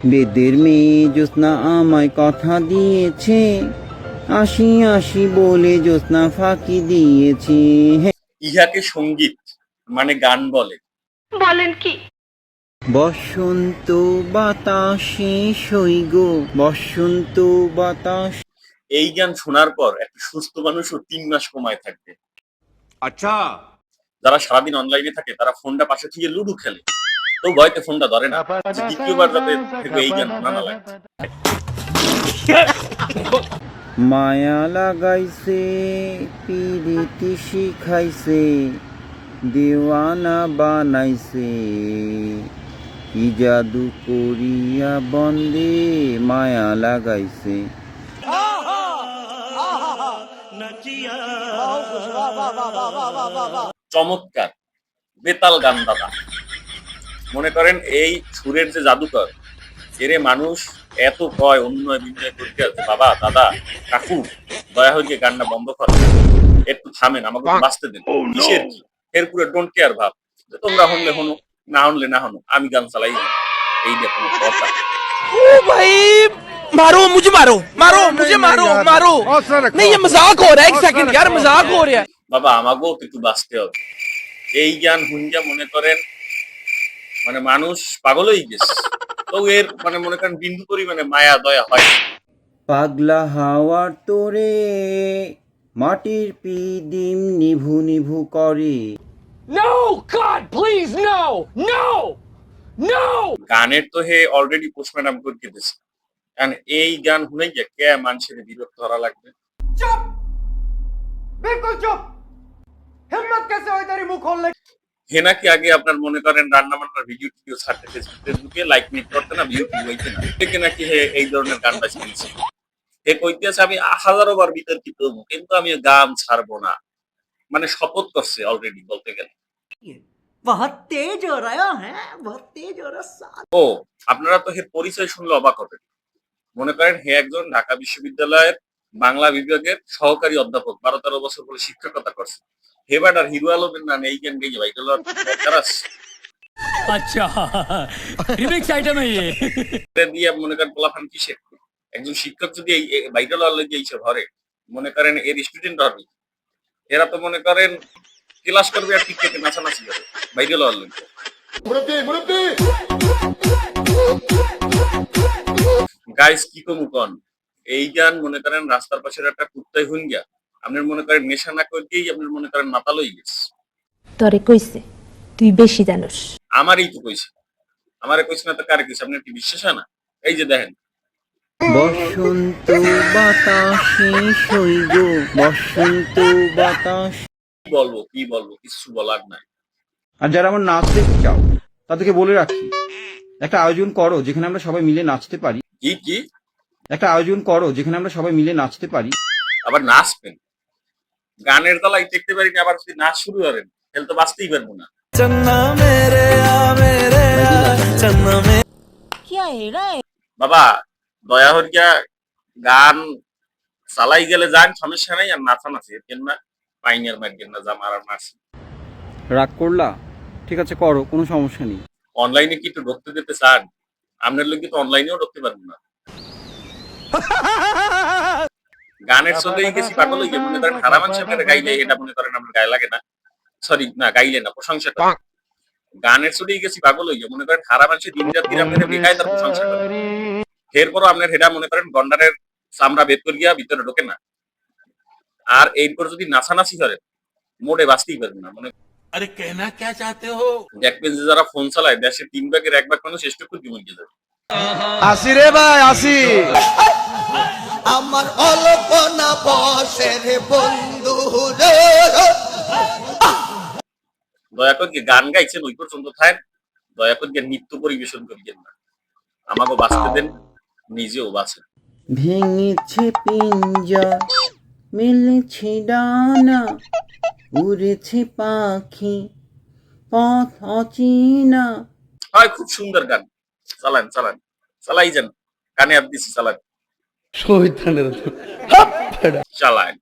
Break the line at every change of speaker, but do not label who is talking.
বেদের মেয়ে জ্যোৎস্না আমায় কথা দিয়েছে, আসি আসি বলে জ্যোৎস্না ফাঁকি দিয়েছে।
ইহাকে সঙ্গীত মানে গান বলে।
বলেন কি?
বসন্ত বাতাসে সইগ, বসন্ত বাতাস।
এই গান শোনার পর একটা সুস্থ মানুষও 3 মাস কমায় থাকবে।
আচ্ছা,
যারা সারাদিন অনলাইনে থাকে তারা ফোনটা পাশে থেকে লুডু খেলে, তো ভয়তে ফোনটা ধরে না যে দ্বিতীয়বার যাতে এই গান শোনা না লাগে।
মায়া লাগাইছে পিরিতি শিখাইছে, দেওয়ানা বানাইছে, কি জাদু করিয়া বন্দে মায়া লাগাইছে।
চমৎকার বেতাল গান দাদা। মনে করেন এই সুরের যে জাদুকর, এরে মানুষ এত কয় অন্যয় বিনয় করতে আছে, বাবা দাদা কাকু দয়া হয়ে গানটা বন্ধ করে একটু থামেন, আমাকে বাঁচতে দেন। কিসের কি এরপরে ডোন্ট কেয়ার ভাব, তোমরা হনলে হনো, না হনলে না হনো, আমি গান চালাই। এই যে কোনো কথা।
ओ भाई मारो मुझे, मारो मारो मुझे, मारो मारो नहीं, ये मजाक हो रहा है। एक सेकंड यार, मजाक हो रहा है।
বাবা আমাকেও একটু বাঁচতে হবে। এই গান হুঞ্জা মনে করেন মানে মানুষ পাগল হয়ে গেছে, তো এর মানে মনে করেন বিন্দু পরিমাণে মায়া দয়া হয়।
পাগলা হাওয়ার তোরে মাটির পিদিম নিভু নিভু করে।
No God, please no, no, no.
গানের তো হে অলরেডি পোস্টম্যাডাম করে দিয়েছে, কারণ এই গান শুনে গিয়ে কে মানুষের বিরক্ত করা লাগবে।
चुप, बिल्कुल चुप। हिम्मत कैसे हुई तेरी मुंह खोलने की?
হে নাকি আগে আপনার মনে করেন রান্না বান্নার ভিডিও টিডিও ছাড়তে ফেসবুকে লাইক নিক করতে না, ভিউ টিউ হইতে না, থেকে নাকি হে এই ধরনের গান বাজিয়েছে। হে কইতেছে আমি হাজারো বার বিতর্কিত হবো, কিন্তু আমি গান ছাড়বো না, মানে শপথ করছে অলরেডি বলতে গেলে।
बहुत तेज हो रहा है, बहुत तेज हो रहा है।
ও আপনারা তো হে পরিচয় শুনলে অবাক হবেন। মনে করেন হে একজন ঢাকা বিশ্ববিদ্যালয়ের বাংলা বিভাগের সহকারী অধ্যাপক, 12-13 বছর পরে শিক্ষকতা করছে। হে বাটার হিরো আলমের নাম এই গান গেয়ে ভাই
अच्छा रिमिक्स आइटम है ये।
দিয়ে মনে করেন পোলাফান কি শিখবে। একজন শিক্ষক যদি এই ভাইরাল হওয়ার লেগে এইসব ধরে, মনে করেন এর স্টুডেন্ট হবে, এরা তো মনে করেন ক্লাস করবে আর টিকটকে নাচানাচি করে ভাইরাল হওয়ার লেগে। গাইস কি কমু কন, এই গান মনে করেন রাস্তার পাশের একটা কুত্তায় হুন গিয়া আপনার মনে করেন নেশা না করতেই আপনার মনে করেন মাতাল হয়ে গেছে।
তরে কইছে তুই বেশি জানোস।
আমারই তো কইছে, আমারে কইছে না তো কারে কইছে, আপনার কি বিশ্বাস হয় না? এই যে দেখেন,
বসন্ত বাতাসে সইগ, বসন্ত বাতাস।
কি বলবো কিছু বলার নাই।
আর যারা আমার নাচ দেখতে চাও তাদেরকে বলে রাখি, একটা আয়োজন করো যেখানে আমরা সবাই মিলে নাচতে পারি।
কি কি
একটা আয়োজন করো যেখানে আমরা সবাই মিলে নাচতে পারি।
আবার নাচবেন, গানের তলায় দেখতে পারি না, আবার যদি নাচ শুরু করেন তাহলে তো বাঁচতেই পারবো না।
क्या है रे?
বাবা দয়া হরিয়া গান চালাই গেলে যান, সমস্যা নাই, আর নাচানাচি কেন না, পাইনিয়ার মার্কেন না, যা মারার নাচ।
রাগ করলা? ঠিক আছে করো, কোনো সমস্যা নেই।
অনলাইনে কি একটু ঢুকতে দিতে চান? আপনার লোক তো অনলাইনেও ঢুকতে পারবেন না। গানের চলেই গেছি পাগল হয়ে গিয়ে মনে করেন হারা মানুষ আপনার গাইলে এটা মনে করেন আপনার গায়ে লাগে না, সরি না গাইলে না প্রশংসা করে। গানের চলেই গেছি পাগল হয়ে গিয়ে মনে করেন হারা মানুষের দিন রাত্রি আপনার বেকায় তার প্রশংসা করে। এরপরও আপনার হেডা মনে করেন গন্ডারের চামড়া বের করে গিয়া ভিতরে ঢোকে না। আর এরপর যদি নাচানাচি করে মোড়ে বাঁচতেই পারবেন না। মনে
अरे कहना क्या चाहते हो?
দেখবেন যে যারা ফোন চালায় দেশের 3 ভাগের 1 ভাগ মানুষ চেষ্টা করে মরে যাবে।
आसी रे भाई आसी।
আমার অল্পনা বসের বন্ধু রে।
দয়া করে গান গাইছেন ওই পর্যন্ত থাকেন, দয়া করে নৃত্য পরিবেশন করিয়েন না, আমাকে বাঁচতে দেন, নিজেও বাঁচেন।
ভেঙেছে পিঞ্জা, মেলেছে ডানা, উড়েছে পাখি পথ অচেনা।
হয় খুব সুন্দর গান, চালান চালান চালাই যান, কানে হাত দিছি চালান চালান।